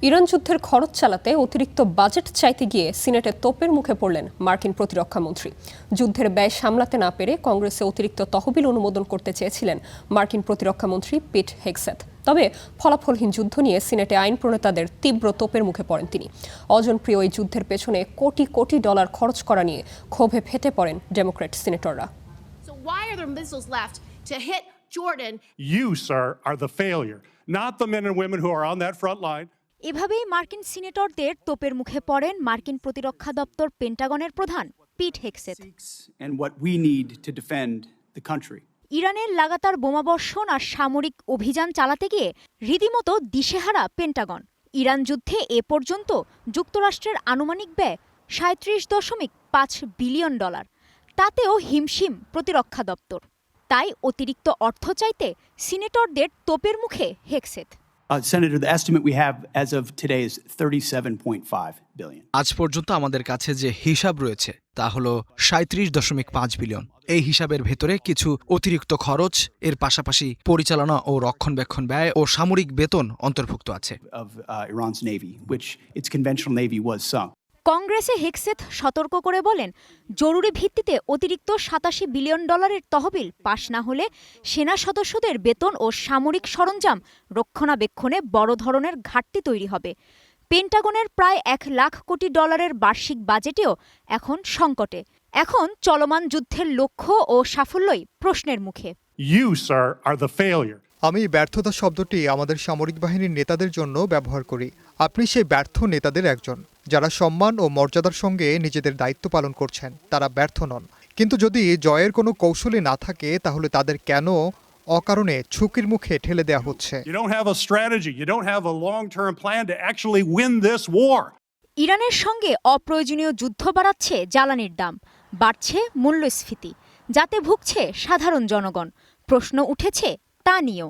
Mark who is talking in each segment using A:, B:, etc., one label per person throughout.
A: Iran যুদ্ধের খরচ চালাতে অতিরিক্ত বাজেট চাইতে গিয়ে সিনেটে তোপের মুখে পড়লেন মার্কিন প্রতিরক্ষামন্ত্রী। যুদ্ধের ব্যয় সামলাতে না পেরে কংগ্রেসে অতিরিক্ত তহবিল অনুমোদন করতে চেয়েছিলেন মার্কিন প্রতিরক্ষামন্ত্রী পিট হেগসেথ। তবে ফলাফলহীন যুদ্ধ নিয়ে সিনেটে আইন প্রণেতাদের তীব্র তোপের মুখে পড়েন তিনি। অজনপ্রিয় এই যুদ্ধের পেছনে কোটি কোটি ডলার খরচ করা নিয়ে ক্ষোভে ফেটে পড়েন Democrat সিনেটররা।
B: Jordan. You, sir, are the failure, not the men and women who are on that front line.
C: এভাবেই মার্কিন সিনেটরদের তোপের মুখে পড়েন মার্কিন প্রতিরক্ষা দপ্তর পেন্টাগনের প্রধান পিট হেগসেথ। ইরানের লাগাতার বোমাবর্ষণ আর সামরিক অভিযান চালাতে গিয়ে রীতিমতো দিশেহারা পেন্টাগন। ইরান যুদ্ধে এ পর্যন্ত যুক্তরাষ্ট্রের আনুমানিক ব্যয় ৩৭.৫ বিলিয়ন ডলার। তাতেও হিমশিম প্রতিরক্ষা দপ্তর। তাই অতিরিক্ত অর্থ চাইতে সিনেটরদের তোপের মুখে Hegseth.
D: Senator, the estimate we have as of today is $37.5 billion.
E: আজ পর্যন্ত আমাদের কাছে যে হিসাব রয়েছে তা হলো ৩৭.৫ বিলিয়ন। এই হিসাবের ভেতরে কিছু অতিরিক্ত খরচ, এর পাশাপাশি পরিচালনা ও রক্ষণাবেক্ষণ ব্যয় ও সামরিক বেতন অন্তর্ভুক্ত আছে।
D: Iran's navy, which its conventional navy was sunk.
C: কংগ্রেসে হেগসেথ সতর্ক করে বলেন, জরুরি ভিত্তিতে অতিরিক্ত ৮৭ বিলিয়ন ডলারের তহবিল পাশ না হলে সেনা সদস্যদের বেতন ও সামরিক সরঞ্জাম রক্ষণাবেক্ষণে বড় ধরনের ঘাটতি তৈরি হবে। পেন্টাগনের প্রায় ১ লাখ কোটি ডলারের বার্ষিক বাজেটেও এখন সংকটে। এখন চলমান যুদ্ধের লক্ষ্য ও সাফল্যই প্রশ্নের মুখে।
B: You, sir, are the failure.
F: আমি ব্যর্থতা শব্দটি আমাদের সামরিক বাহিনীর নেতাদের জন্য ব্যবহার করি। আপনি সেই ব্যর্থ নেতাদের একজন, যারা সম্মান ও মর্যাদার সঙ্গে নিজেদের দায়িত্ব পালন করছেন। তারা ব্যর্থ নন। কিন্তু যদি জয়ের কোনো কৌশলই না থাকে, তাহলে তাদের কেন অকারণে ঝুঁকির মুখে ঠেলে দেওয়া হচ্ছে?
C: ইরানের সঙ্গে অপ্রয়োজনীয় যুদ্ধ বাড়াচ্ছে জ্বালানির দাম, বাড়ছে মূল্যস্ফীতি, যাতে ভুগছে সাধারণ জনগণ। প্রশ্ন উঠেছে তা নিয়েও।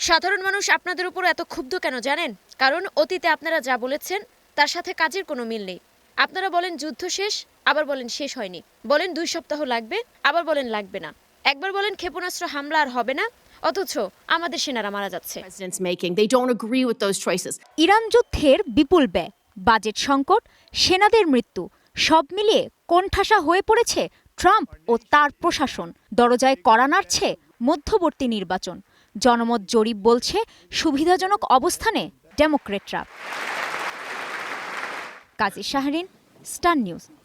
G: সাধারণ মানুষ আপনাদের উপর এত ক্ষুব্ধ কেন জানেন? কারণ অতীতে আপনারা যা বলেছেন তার সাথে কাজের কোনো মিল নেই। আপনারা বলেন যুদ্ধ শেষ, আবার বলেন শেষ হয়নি, বলেন 2 সপ্তাহ লাগবে, আবার বলেন লাগবে না, একবার বলেন ক্ষেপণাস্ত্র হামলা আর হবে না, অথচ আমাদের সেনারা মারা যাচ্ছে।
C: ইরান যুদ্ধের বিপুল ব্যয়, বাজেট সংকট, সেনাদের মৃত্যু, সব মিলিয়ে কোণঠাসা হয়ে পড়েছে ট্রাম্প ও তার প্রশাসন। দরজায় কড়া নাড়ছে মধ্যবর্তী নির্বাচন। জনমত জরিপ বলছে সুবিধাজনক অবস্থানে ডেমোক্রেটরা। কাজী শাহরিন, স্টার নিউজ।